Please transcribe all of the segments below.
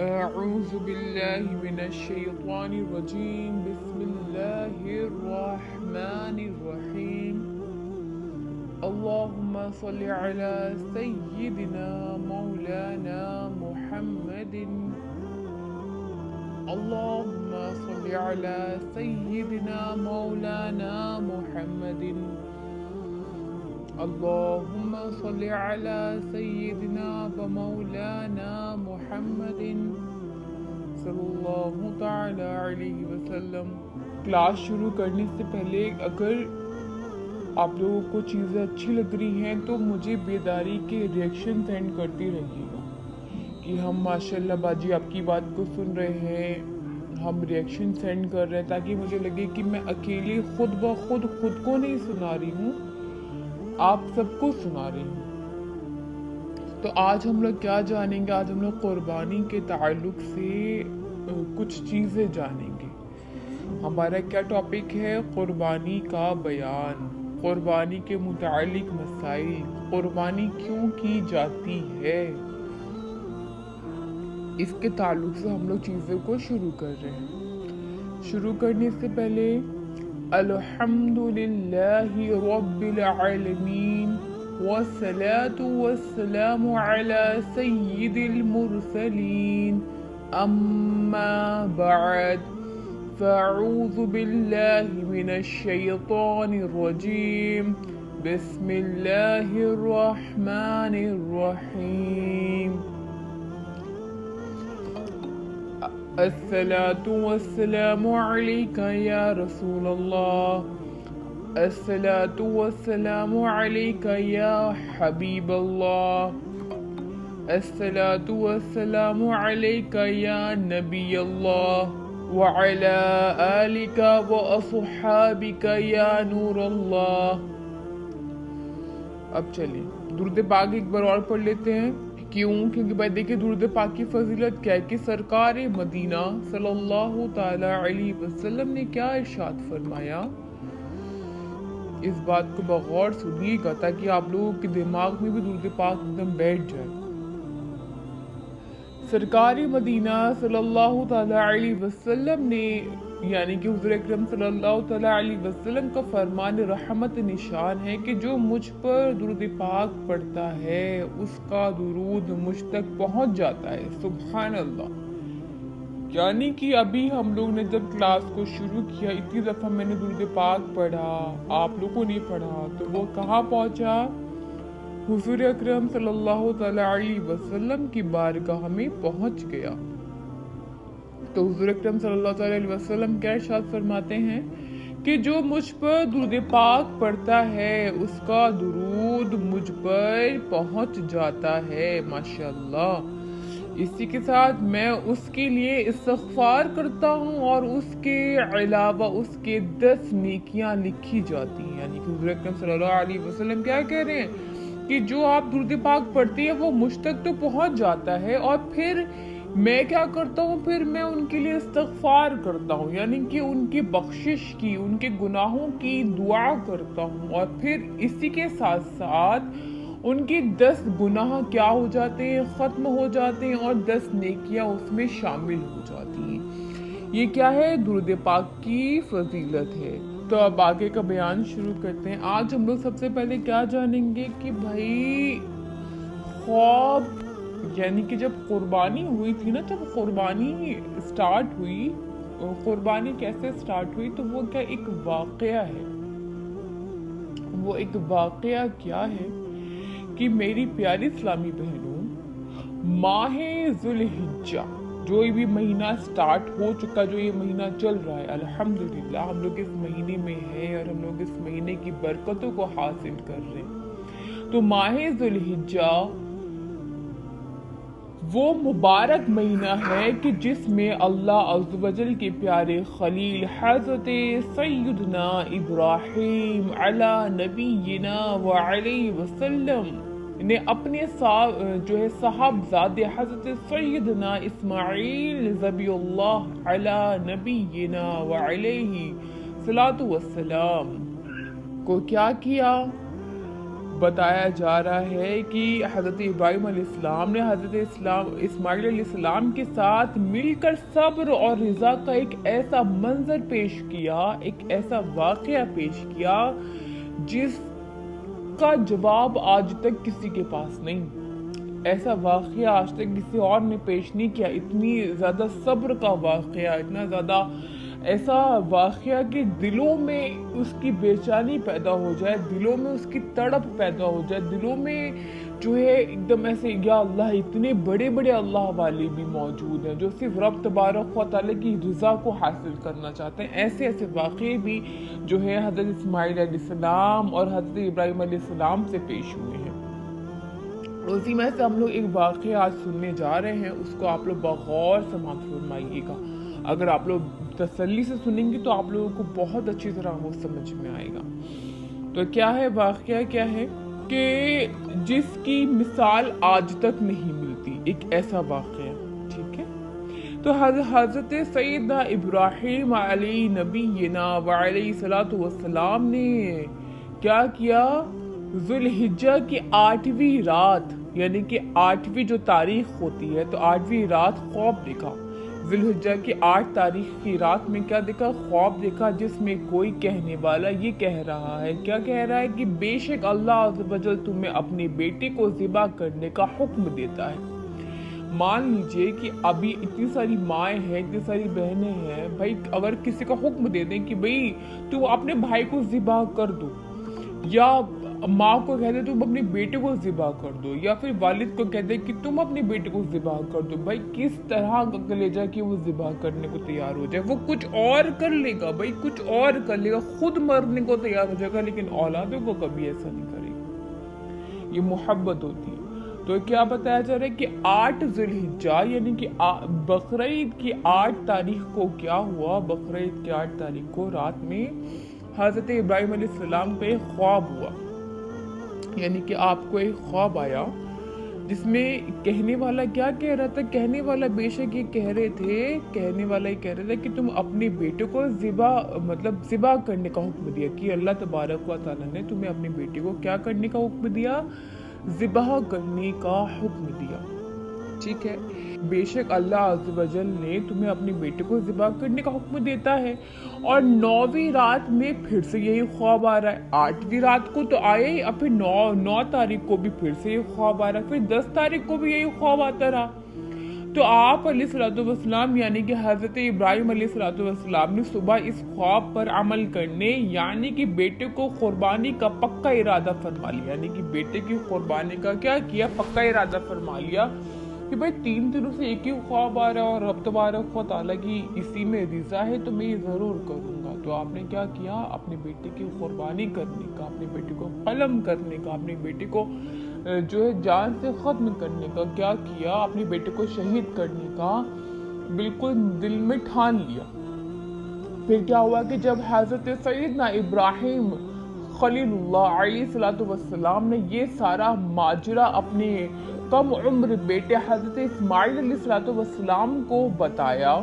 أعوذ بالله من الشيطان الرجيم بسم الله الرحمن الرحيم اللهم صل على سيدنا مولانا محمد اللهم صل على سيدنا مولانا محمد اللهم صل على سيدنا ومولانا محمد صلی اللہ تعالی علیہ وسلم۔ کلاس شروع کرنے سے پہلے اگر آپ لوگوں کو چیزیں اچھی لگ رہی ہیں تو مجھے بیداری کے ریئیکشن سینڈ کرتی رہیے گا کہ ہم ماشاءاللہ باجی آپ کی بات کو سن رہے ہیں، ہم ریئیکشن سینڈ کر رہے ہیں تاکہ مجھے لگے کہ میں اکیلے خود بخود خود کو نہیں سنا رہی ہوں، آپ سب کو سنا رہی ہوں۔ تو آج ہم لوگ کیا جانیں گے؟ آج ہم لوگ قربانی کے تعلق سے کچھ چیزیں جانیں گے۔ ہمارا کیا ٹاپک ہے؟ قربانی کا بیان، قربانی کے متعلق مسائل، قربانی کیوں کی جاتی ہے، اس کے تعلق سے ہم لوگ چیزوں کو شروع کر رہے ہیں۔ شروع کرنے سے پہلے الحمد للہ رب العالمین والصلاة والسلام على سید المرسلین اما بعد فاعوذ باللہ من الشیطان الرجیم بسم اللہ الرحمن الرحیم۔ الصلاة والسلام عليك يا رسول الله الصلاة والسلام عليك يا حبيب الله الصلاة والسلام عليك يا نبي الله وعلى آلك وأصحابك يا نور الله۔ اب چلیں درود پاک ایک بار اور پڑھ لیتے ہیں۔ کیونکہ بھائی دیکھیں درود پاک کی فضیلت کیا ہے کہ سرکار مدینہ صلی اللہ تعالی علیہ وسلم نے کیا ارشاد فرمایا، اس بات کو بغور سنیے گا تاکہ آپ لوگوں کے دماغ میں بھی درود پاک ایک دم بیٹھ جائے۔ سرکار مدینہ صلی اللہ تعالی علیہ وسلم نے یعنی کہ حضور اکرم صلی اللہ تعالی علیہ وسلم کا فرمان رحمت نشان ہے کہ جو مجھ پر درود پاک پڑھتا ہے اس کا درود مجھ تک پہنچ جاتا ہے۔ سبحان اللہ۔ یعنی کہ ابھی ہم لوگ نے جب کلاس کو شروع کیا اتنی دفعہ میں نے درود پاک پڑھا، آپ لوگوں نے پڑھا، تو وہ کہاں پہنچا؟ حضور اکرم صلی اللہ تعالی علیہ وسلم کی بارگاہ میں پہنچ گیا۔ تو حضور اکرم صلی اللہ تعالی علیہ وسلم کیا ارشاد فرماتے ہیں کہ جو مجھ پر درود پاک پڑھتا ہے اس کا درود مجھ پر پہنچ جاتا ہے۔ ماشاءاللہ۔ اسی کے ساتھ میں اس کے لیے استغفار کرتا ہوں اور اس کے علاوہ اس کے 10 نیکیاں لکھی جاتی ہیں۔ یعنی کہ حضور اکرم صلی اللہ علیہ وسلم کیا کہہ رہے ہیں کہ جو آپ درود پاک پڑھتے ہیں وہ مجھ تک تو پہنچ جاتا ہے، اور پھر میں کیا کرتا ہوں، پھر میں ان کے لیے استغفار کرتا ہوں، یعنی کہ ان کی بخشش کی، ان کے گناہوں کی دعا کرتا ہوں، اور پھر اسی کے ساتھ ساتھ ان کے 10 گناہ کیا ہو جاتے ہیں، ختم ہو جاتے ہیں، اور 10 نیکیاں اس میں شامل ہو جاتی ہیں۔ یہ کیا ہے؟ درود پاک کی فضیلت ہے۔ تو اب آگے کا بیان شروع کرتے ہیں۔ آج ہم لوگ سب سے پہلے کیا جانیں گے کہ بھائی خواب، یعنی کہ جب قربانی ہوئی تھی نا، جب قربانی سٹارٹ ہوئی، قربانی کیسے سٹارٹ ہوئی، تو وہ کیا ایک واقعہ ہے۔ وہ ایک واقعہ کیا ہے کہ میری پیاری اسلامی بہنوں، ماہ ذوالحجہ جو بھی مہینہ سٹارٹ ہو چکا، جو یہ مہینہ چل رہا ہے، الحمدللہ ہم لوگ اس مہینے میں ہیں اور ہم لوگ اس مہینے کی برکتوں کو حاصل کر رہے ہیں۔ تو ماہ ذوالحجہ وہ مبارک مہینہ ہے کہ جس میں اللہ عز و جل کے پیارے خلیل حضرت سیدنا ابراہیم علی نبینا وعلیہ وسلم نے اپنے جو ہے صاحبزادے حضرت سیدنا اسماعیل ذبی اللہ علی نبینا وعلیہ الصلاۃ والسلام کو کیا کیا؟ بتایا جا رہا ہے کہ حضرت ابراہیم علیہ السلام نے حضرت اسماعیل علیہ السلام کے ساتھ مل کر صبر اور رضا کا ایک ایسا منظر پیش کیا، ایک ایسا واقعہ پیش کیا جس کا جواب آج تک کسی کے پاس نہیں۔ ایسا واقعہ آج تک کسی اور نے پیش نہیں کیا۔ اتنی زیادہ صبر کا واقعہ، اتنا زیادہ ایسا واقعہ کہ دلوں میں اس کی بے چینی پیدا ہو جائے، دلوں میں اس کی تڑپ پیدا ہو جائے، دلوں میں جو ہے ایک دم ایسے یا اللہ، اتنے بڑے بڑے اللہ والے بھی موجود ہیں جو صرف رب تبارک و تعالیٰ کی رضا کو حاصل کرنا چاہتے ہیں۔ ایسے ایسے واقعے بھی جو ہے حضرت اسماعیل علیہ السلام اور حضرت ابراہیم علیہ السلام سے پیش ہوئے ہیں۔ اسی میں سے ہم لوگ ایک واقعہ آج سننے جا رہے ہیں، اس کو آپ لوگ بغور سماعت فرمائیے گا۔ اگر آپ لوگ تسلی سے سنیں گے تو آپ لوگوں کو بہت اچھی طرح وہ سمجھ میں آئے گا۔ تو کیا ہے واقعہ؟ کیا ہے کہ جس کی مثال آج تک نہیں ملتی، ایک ایسا واقعہ، ٹھیک ہے؟ تو حضرت سیدنا ابراہیم علیہ نبینا وعلیہ الصلوۃ والسلام نے کیا کیا؟ ذوالحجہ کی 8ویں رات، یعنی کہ 8ویں جو تاریخ ہوتی ہے، تو 8ویں رات خواب دیکھا۔ ذوالحجہ کی 8 تاریخ کی رات میں کیا دیکھا؟ خواب دیکھا، جس میں کوئی کہنے والا یہ کہہ رہا ہے، کیا کہہ رہا ہے؟ کہ بے شک اللہ عز و جل تمہیں اپنے بیٹے کو ذبح کرنے کا حکم دیتا ہے۔ مان لیجئے کہ ابھی اتنی ساری مائیں ہیں، اتنی ساری بہنیں ہیں، بھائی اگر کسی کا حکم دے دیں کہ بھائی تم اپنے بھائی کو ذبح کر دو، یا ماں کو کہہ دے تم اپنے بیٹے کو ذبح کر دو، یا پھر والد کو کہہ دے کہ تم اپنے بیٹے کو ذبح کر دو، بھائی کس طرح کا کلیجہ کہ وہ ذبح کرنے کو تیار ہو جائے۔ وہ کچھ اور کر لے گا، بھائی کچھ اور کر لے گا، خود مرنے کو تیار ہو جائے گا، لیکن اولادوں کو کبھی ایسا نہیں کرے گا۔ یہ محبت ہوتی ہے۔ تو کیا بتایا جا رہا ہے کہ 8 ذوالحجہ یعنی کہ بقرعید کی 8 تاریخ کو کیا ہوا؟ بقرعید کی 8 تاریخ کو رات میں حضرت ابراہیم علیہ السلام کو ایک خواب ہوا، یعنی کہ آپ کو ایک خواب آیا جس میں کہنے والا کیا کہہ رہا تھا؟ کہنے والا بے شک یہ کہہ رہے تھے، کہنے والا یہ کہہ رہا تھا کہ تم اپنے بیٹے کو ذبح کرنے کا حکم دیا، کہ اللہ تبارک و تعالیٰ نے تمہیں اپنے بیٹے کو کیا کرنے کا حکم دیا؟ ذبح کرنے کا حکم دیا، ٹھیک ہے؟ بے شک اللہ عز و جل نے تمہیں اپنے بیٹے کو ذبح کرنے کا حکم دیتا ہے۔ اور 9ویں رات میں پھر سے یہی خواب آ رہا ہے۔ 8ویں رات کو تو آیا ہی، اب پھر 9 تاریخ کو بھی پھر سے یہ خواب آ رہا ہے، پھر 10 تاریخ کو بھی یہی خواب آتا رہا۔ تو آپ علیہ الصلوۃ والسلام یعنی کہ حضرت ابراہیم علیہ الصلوۃ والسلام نے صبح اس خواب پر عمل کرنے، یعنی کہ بیٹے کو قربانی کا پکا ارادہ فرما لیا، یعنی کہ بیٹے کی قربانی کا کیا کیا؟ پکا ارادہ فرما لیا کہ بھائی 3 دنوں سے ایک ہی خواب آ رہا ہے اور رب تبارک و تعالیٰ کی اسی میں رضا ہے تو میں یہ ضرور کروں گا۔ تو آپ نے کیا کیا؟ اپنے بیٹے کی قربانی کرنے کا، اپنے بیٹے کو قلم کرنے کا، اپنے بیٹے کو جو ہے جان سے ختم کرنے کا کیا کیا؟ اپنے بیٹے کو شہید کرنے کا بالکل دل میں ٹھان لیا۔ پھر کیا ہوا کہ جب حضرت سیدنا ابراہیم خلیل اللہ علیہ الصلوۃ والسلام نے یہ سارا ماجرا اپنے کم عمر بیٹے حضرت اسماعیل علیہ الصلوۃ والسلام کو بتایا،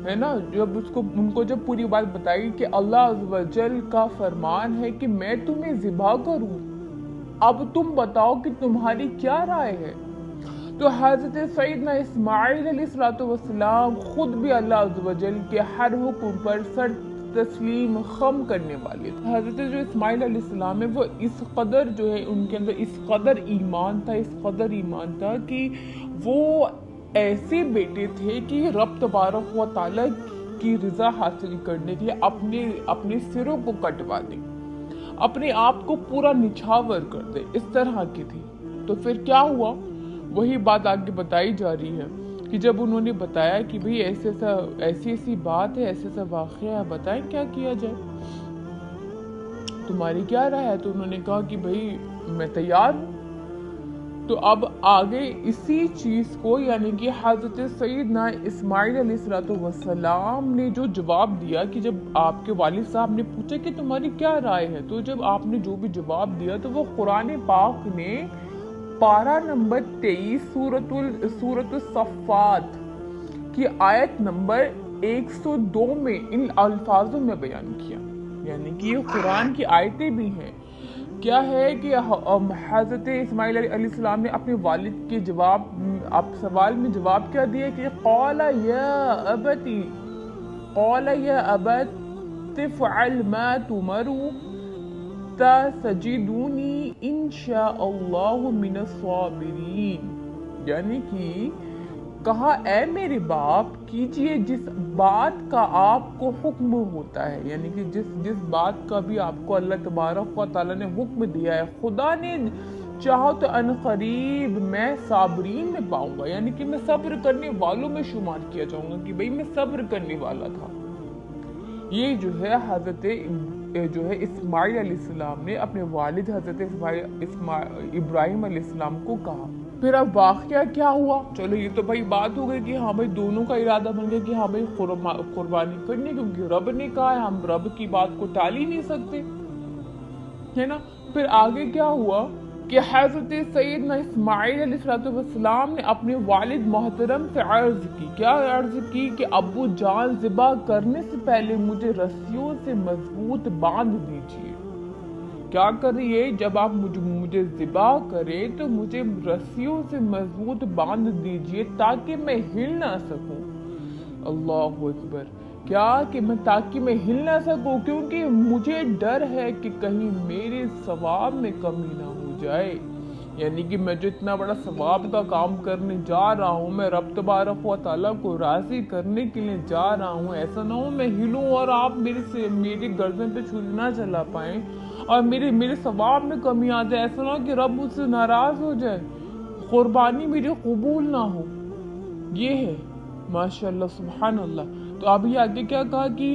ہے نا، جب ان کو جب پوری بات بتائی کہ اللہ عز و جل کا فرمان ہے کہ میں تمہیں ذبح کروں، اب تم بتاؤ کہ تمہاری کیا رائے ہے؟ تو حضرت سیدنا اسماعیل علیہ الصلوۃ والسلام خود بھی اللہ عز و جل کے ہر حکم پر سر تسلیم خم کرنے والے تھے۔ حضرت جو اسماعیل علیہ السلام ہے وہ اس قدر جو ہے ان کے اندر اس قدر ایمان تھا کہ وہ ایسے بیٹے تھے کہ رب تبارک و تعالیٰ کی رضا حاصل کرنے کے لیے اپنے سروں کو کٹوا دیں، اپنے آپ کو پورا نچھاور کر دیں، اس طرح کی تھی۔ تو پھر کیا ہوا؟ وہی بات آگے بتائی جا رہی ہے کہ جب انہوں نے بتایا کہ بھئی ایسی بات ہے، ایسا واقعہ ہے، بتائیں کیا کیا جائے، تمہاری کیا رائے ہے؟ تو انہوں نے کہا کہ بھئی میں تیار ہوں۔ تو اب آگے اسی چیز کو یعنی کہ حضرت سیدنا اسماعیل علیہ الصلوۃ والسلام نے جو جواب دیا کہ جب آپ کے والد صاحب نے پوچھا کہ تمہاری کیا رائے ہے، تو جب آپ نے جو بھی جواب دیا تو وہ قرآن پاک نے پارہ نمبر 23 سورۃ الصفات کی آیت نمبر 102 میں ان الفاظوں میں بیان کیا، یعنی کہ یہ قرآن کی آیتیں بھی ہیں کیا ہے کہ حضرت اسماعیل علیہ السلام نے اپنے والد کے جواب سوال میں جواب کیا دیا کہ قال یا ابت تفعل ما تمر تجدونی انشاء اللہ من الصابرین، یعنی کہ کہا اے میرے باپ کیجئے جس بات کا آپ کو حکم ہوتا ہے، یعنی کہ جس بات کا بھی آپ کو اللہ تبارک و تعالیٰ نے حکم دیا ہے، خدا نے چاہو تو ان قریب میں صابرین میں پاؤں گا، یعنی کہ میں صبر کرنے والوں میں شمار کیا جاؤں گا کہ بھئی میں صبر کرنے والا تھا۔ یہ جو ہے حضرت اسماعیل علیہ السلام نے اپنے والد حضرت ابراہیم علیہ السلام کو کہا۔ پھر اب واقعہ کیا ہوا؟ چلو یہ تو بھائی بات ہو گئی کہ ہاں بھائی دونوں کا ارادہ بن گیا کہ ہاں بھائی قربانی کرنی، کیونکہ رب نے کہا ہے، ہم رب کی بات کو ٹال ہی نہیں سکتے، ہے نا۔ پھر آگے کیا ہوا کہ حضرت سیدنا اسماعیل علیہ السلام نے اپنے والد محترم سے عرض کی، کیا عرض کی کہ ابو جان ذبح کرنے سے پہلے مجھے رسیوں سے مضبوط باندھ دیجیے۔ کیا کریے؟ جب آپ مجھے ذبح کرے تو مجھے رسیوں سے مضبوط باندھ دیجیے تاکہ میں ہل نہ سکوں۔ اللہ اکبر، کیا کہ تاکہ میں ہل نہ سکوں، کیونکہ مجھے ڈر ہے کہ کہیں میرے ثواب میں کمی نہ ہو جائے، یعنی کہ میں جو اتنا بڑا ثواب کا کام کرنے جا رہا ہوں، میں رب تبارک و تعالیٰ کو راضی کرنے کے لیے جا رہا ہوں، ایسا نہ ہو میں ہلوں اور آپ میری گردن پہ چھری نہ چلا پائیں اور میرے ثواب میں کمی آ جائے، ایسا نہ ہو کہ رب مجھ سے ناراض ہو جائے، قربانی میری قبول نہ ہو۔ یہ ہے ماشاءاللہ سبحان اللہ۔ تو ابھی آگے کیا کہا کہ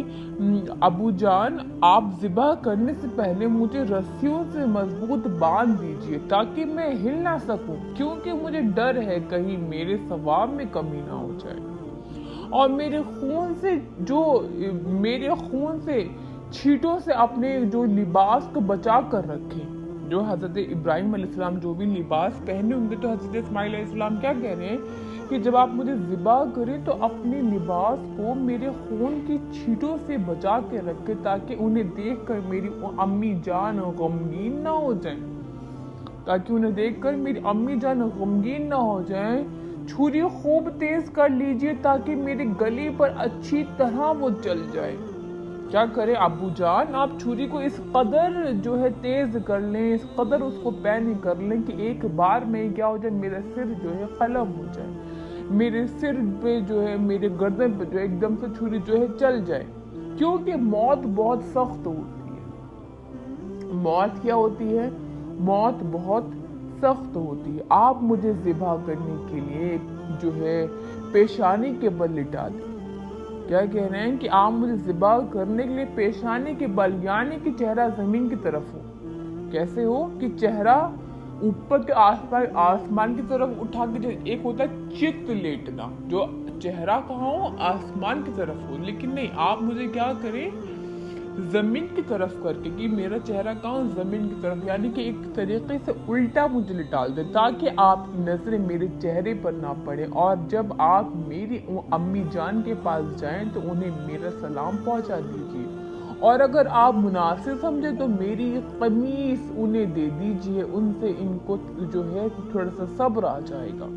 ابو جان آپ ذبح کرنے سے پہلے مجھے رسیوں سے مضبوط باندھ دیجیے تاکہ میں ہل نہ سکوں، کیونکہ مجھے ڈر ہے کہیں میرے ثواب میں کمی نہ ہو جائے، اور میرے خون سے چھینٹوں سے اپنے جو لباس کو بچا کر رکھے۔ جو حضرت ابراہیم علیہ السلام جو بھی لباس پہنے ہوں گے، تو حضرت اسماعیل علیہ السلام کیا کہہ رہے ہیں کہ جب آپ مجھے ذبح کریں تو اپنے لباس کو میرے خون کی چھینٹوں سے بچا کے رکھے تاکہ انہیں دیکھ کر میری امی جان غمگین نہ ہو جائیں، چھری خوب تیز کر لیجئے تاکہ میرے گلے پر اچھی طرح وہ چل جائے۔ کیا کرے ابو جان، آپ چھری کو اس قدر جو ہے تیز کر لیں، اس قدر اس کو پین کر لیں کہ ایک بار میں کیا ہو جائے، میرا سر جو ہے قلم ہو جائے، میرے سر پہ جو ہے میرے گردن پہ جو ہے ایک دم سے چھری جو ہے چل جائے، کیونکہ موت بہت سخت ہوتی ہے۔ موت کیا ہوتی ہے؟ موت بہت سخت ہوتی ہے۔ آپ مجھے ذبح کرنے کے لیے جو ہے پیشانی کے بل لٹا دیں۔ کیا کہہ رہے ہیں کہ آپ مجھے ذبح کرنے کے لیے پیشانی کے بل، یعنی کہ چہرہ زمین کی طرف ہو۔ کیسے ہو کہ چہرہ اوپر کے آسمان کی طرف اٹھا کے، ایک ہوتا ہے چت لیٹنا، جو چہرہ کہاں ہو، آسمان کی طرف ہو، لیکن نہیں، آپ مجھے کیا کریں، زمین کی طرف کر کے، کہ میرا چہرہ کہاں، زمین کی طرف، یعنی کہ ایک طریقے سے الٹا مجھے لٹال دیں تاکہ آپ کی نظریں میرے چہرے پر نہ پڑیں، اور جب آپ میری امی جان کے پاس جائیں تو انہیں میرا سلام پہنچا دیجیے، اور اگر آپ مناسب سمجھے تو میری قمیص انہیں دے دیجیے، ان سے ان کو جو ہے تھوڑا سا صبر آ جائے گا۔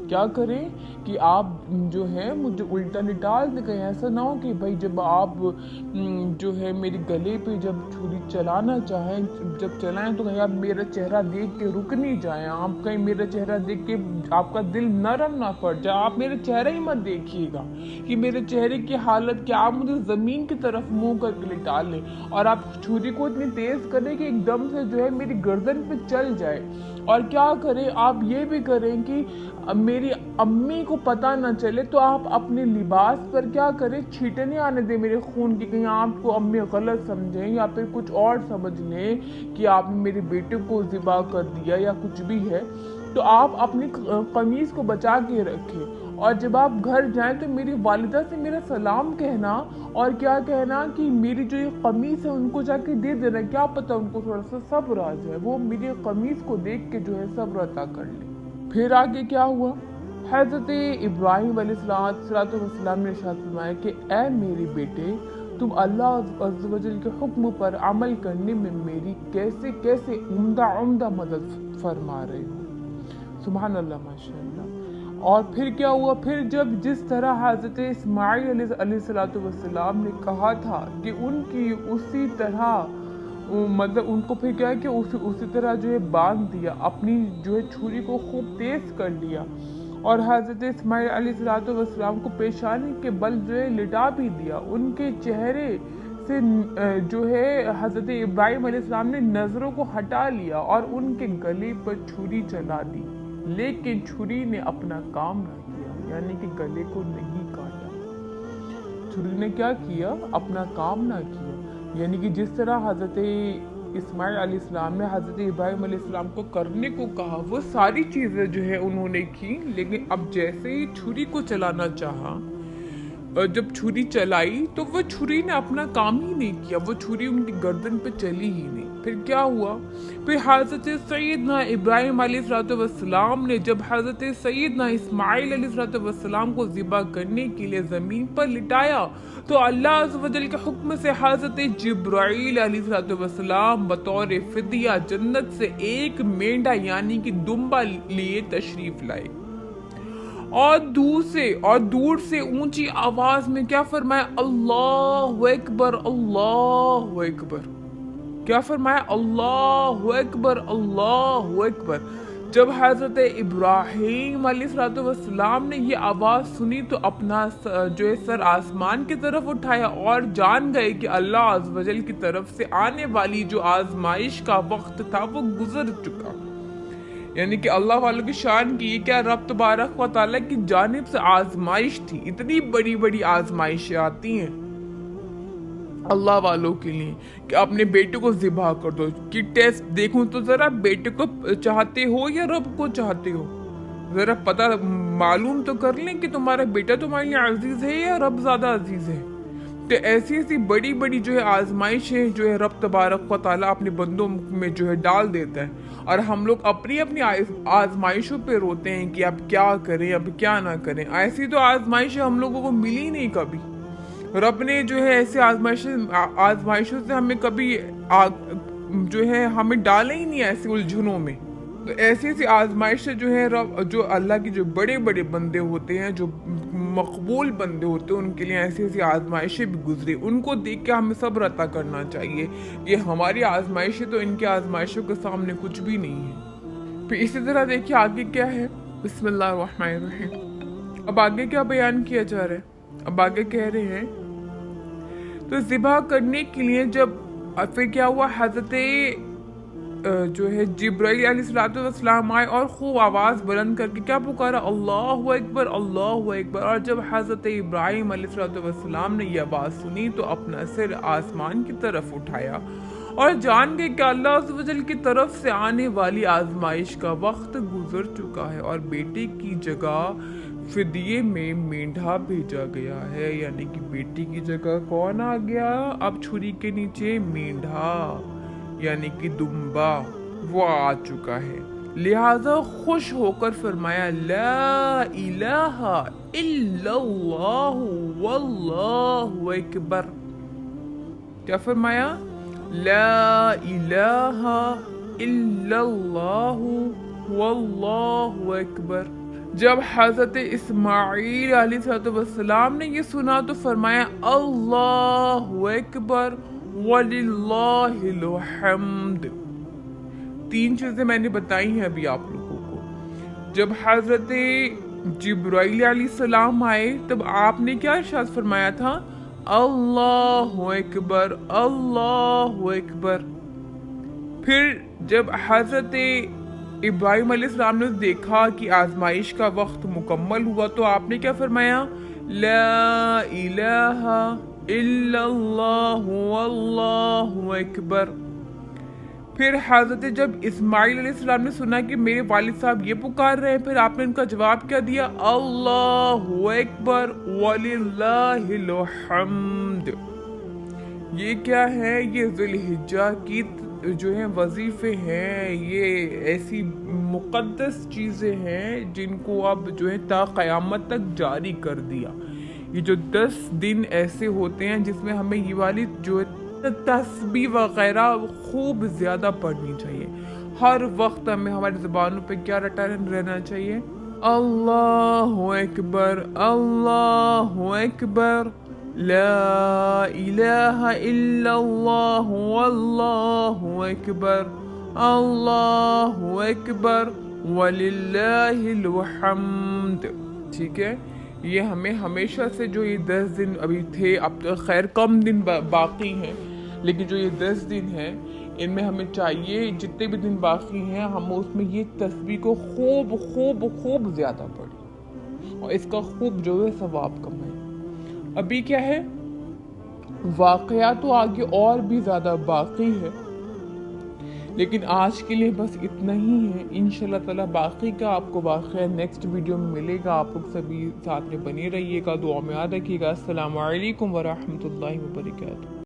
کیا کریں کہ آپ جو ہے مجھے الٹا لٹال دیں، کہیں ایسا نہ ہو کہ بھائی جب آپ جو ہے میرے گلے پہ جب چھری چلانا چاہیں، جب چلائیں تو کہیں آپ میرا چہرہ دیکھ کے رک نہیں جائیں، آپ کہیں میرا چہرہ دیکھ کے آپ کا دل نرم نہ پڑ جائے، آپ میرا چہرہ ہی مت دیکھیے گا کہ میرے چہرے کی حالت کیا، آپ مجھے زمین کی طرف منہ کر کے لٹا لیں، اور آپ چھری کو اتنی تیز کریں کہ ایک دم سے جو ہے میری گردن پہ چل جائے، اور کیا کریں آپ یہ بھی کریں کہ میری امی کو پتہ نہ چلے، تو آپ اپنے لباس پر کیا کریں، چھینٹیں نہیں آنے دیں میرے خون کی، کہیں آپ کو امی غلط سمجھیں یا پھر کچھ اور سمجھ لیں کہ آپ نے میرے بیٹے کو ذبح کر دیا یا کچھ بھی ہے، تو آپ اپنی قمیص کو بچا کے رکھیں، اور جب آپ گھر جائیں تو میری والدہ سے میرا سلام کہنا، اور کیا کہنا کہ میری جو یہ قمیص ہے ان کو جا کے دے دینا، کیا پتہ ان کو تھوڑا سا صبر آ جائے، وہ میری قمیص کو دیکھ کے جو ہے صبر عطا کر لیں۔ پھر آگے کیا ہوا؟ حضرت ابراہیم علیہ السلام نے ارشاد فرمایا کہ اے میرے بیٹے، تم اللہ عز و جل کے حکم پر عمل کرنے میں میری کیسے کیسے عمدہ مدد فرما رہے ہو۔ سبحان اللہ، ماشاء اللہ۔ اور پھر کیا ہوا؟ پھر جب جس طرح حضرت اسماعیل علیہ السلام نے کہا تھا کہ ان کی اسی طرح مطلب ان کو پھر کیا ہے کہ اسی طرح جو ہے باندھ دیا، اپنی جو ہے چھری کو خوب تیز کر لیا، اور حضرت اسماعیل علیہ السلام کو پیشانی کے بل جو ہے لٹا بھی دیا۔ ان کے چہرے سے جو ہے حضرت ابراہیم علیہ السلام نے نظروں کو ہٹا لیا اور ان کے گلے پر چھری چلا دی، لیکن چھری نے اپنا کام نہ کیا، یعنی کہ گلے کو نہیں کاٹا۔ چھری نے کیا کیا؟ اپنا کام نہ کیا۔ یعنی کہ جس طرح حضرت اسماعیل علیہ السلام نے حضرت ابراہیم علیہ السلام کو کرنے کو کہا، وہ ساری چیزیں جو ہے انہوں نے کی، لیکن اب جیسے ہی چھری کو چلانا چاہا، جب چھری چلائی تو وہ چھری نے اپنا کام ہی نہیں کیا، وہ چھری ان کی گردن پہ چلی ہی نہیں۔ پھر کیا ہوا؟ پھر حضرت سیدنا ابراہیم علیہ السلام نے جب حضرت سیدنا اسماعیل علیہ السلام کو ذبح کرنے کے لیے زمین پر لٹایا تو اللہ عز و جل کے حکم سے حضرت جبرائیل علیہ السلام بطور فدیہ جنت سے ایک مینڈا یعنی کہ دمبا لیے تشریف لائے، اور دور سے اونچی آواز میں کیا فرمایا؟ اللہ اکبر، اللہ اکبر۔ کیا فرمایا؟ اللہ اکبر، اللہ اکبر۔ جب حضرت ابراہیم علیہ السلام نے یہ آواز سنی تو اپنا جو ہے سر آسمان کی طرف اٹھایا اور جان گئے کہ اللہ عز و جل کی طرف سے آنے والی جو آزمائش کا وقت تھا وہ گزر چکا۔ یعنی کہ اللہ والوں کی شان کی یہ کیا رب تبارک و تعالیٰ کی جانب سے آزمائش تھی۔ اتنی بڑی بڑی آزمائشیں آتی ہیں اللہ والوں کے لیے کہ اپنے بیٹے کو ذبح کر دو، کہ ٹیسٹ دیکھوں تو ذرا بیٹے کو چاہتے ہو یا رب کو چاہتے ہو، ذرا پتہ معلوم تو کر لیں کہ تمہارا بیٹا تمہارے لیے عزیز ہے یا رب زیادہ عزیز ہے۔ تو ایسی بڑی بڑی جو ہے آزمائشیں جو ہے رب تبارک و تعالیٰ اپنے بندوں میں جو ہے ڈال دیتا ہے، اور ہم لوگ اپنی آزمائشوں پہ روتے ہیں کہ اب کیا کریں، اب کیا نہ کریں۔ ایسی تو آزمائشیں ہم لوگوں کو ملی نہیں کبھی، رب نے جو ہے ایسے آزمائشوں سے ہمیں کبھی جو ہے ہمیں ڈالے ہی نہیں ایسے الجھنوں میں۔ تو ایسی آزمائشیں جو ہے رب جو اللہ کی جو بڑے بڑے بندے ہوتے ہیں، جو مقبول بندے ہوتے ہیں، ان کے لیے ایسی آزمائشیں بھی گزری، ان کو دیکھ کے ہمیں صبر عطا کرنا چاہیے۔ یہ ہماری آزمائشیں تو ان کی آزمائشوں کے سامنے کچھ بھی نہیں ہے۔ پھر اسی طرح دیکھیے آگے کیا ہے، بسم اللہ الرحمن الرحیم۔ اب آگے کیا بیان کیا جا رہا ہے؟ اب آگے کہہ رہے ہیں تو ذبح کرنے کے لیے جب پھر کیا ہوا، حضرت جو ہے جبرائیل علیہ السلام آئے اور خوب آواز بلند کر کے کیا پکارا؟ اللہ اکبر، اللہ اکبر۔ اور جب حضرت ابراہیم علیہ السلام نے یہ آواز سنی تو اپنا سر آسمان کی طرف اٹھایا اور جان گئے کہ اللہ عز و جل کی طرف سے آنے والی آزمائش کا وقت گزر چکا ہے اور بیٹے کی جگہ فدیے میں مینڈھا بھیجا گیا ہے۔ یعنی کہ بیٹی کی جگہ کون آ گیا؟ اب چھری کے نیچے مینڈھا یعنی کہ دمبا وہ آ چکا ہے۔ لہذا خوش ہو کر فرمایا لا الہ الا اللہ واللہ اکبر۔ کیا فرمایا؟ لا الہ الا اللہ واللہ اکبر۔ جب حضرت اسماعیل علیہ السلام نے یہ سنا تو فرمایا اللہ اکبر وَلِلَّهِ الْحَمْدِ۔ 3 چیزیں میں نے بتائی ہیں ابھی آپ لوگوں کو۔ جب حضرت جبرائیل علیہ السلام آئے تب آپ نے کیا ارشاد فرمایا تھا؟ اللہ اکبر، اللہ اکبر۔ پھر جب حضرت ابراہیم علیہ السلام نے دیکھا کہ آزمائش کا وقت مکمل ہوا تو آپ نے کیا فرمایا؟ لا الہ الا اللہ واللہ اکبر۔ پھر حضرت جب اسماعیل علیہ السلام نے سنا کہ میرے والد صاحب یہ پکار رہے ہیں، پھر آپ نے ان کا جواب کیا دیا؟ اللہ اکبر وللہ الحمد۔ یہ کیا ہے؟ یہ ذی الحجہ کی جو ہیں وظیفے ہیں، یہ ایسی مقدس چیزیں ہیں جن کو اب جو ہے تا قیامت تک جاری کر دیا۔ یہ جو 10 دن ایسے ہوتے ہیں جس میں ہمیں یہ والی جو تسبیح وغیرہ خوب زیادہ پڑھنی چاہیے. ہر وقت ہمیں ہماری زبانوں پہ کیا رٹا رہنا چاہیے؟ اللہ اکبر، اللہ اکبر، لا الہ الا اللہ، واللہ اکبر، اللہ اکبر، وللہ الحمد. ٹھیک ہے، یہ ہمیں ہمیشہ سے جو یہ 10 دن ابھی تھے، اب تو خیر کم دن باقی ہیں، لیکن جو یہ 10 دن ہیں ان میں ہمیں چاہیے جتنے بھی دن باقی ہیں ہم اس میں یہ تسبیح کو خوب خوب خوب زیادہ پڑھیں اور اس کا خوب جو ہے ثواب کمائیں. ابھی کیا ہے، واقعات تو آگے اور بھی زیادہ باقی ہے، لیکن آج کے لیے بس اتنا ہی ہے. انشاءاللہ تعالی باقی کا آپ کو واقعہ نیکسٹ ویڈیو میں ملے گا. آپ لوگ سبھی ساتھ میں بنے رہیے گا، دعا میں یاد رکھیے گا. السلام علیکم ورحمۃ اللہ وبرکاتہ.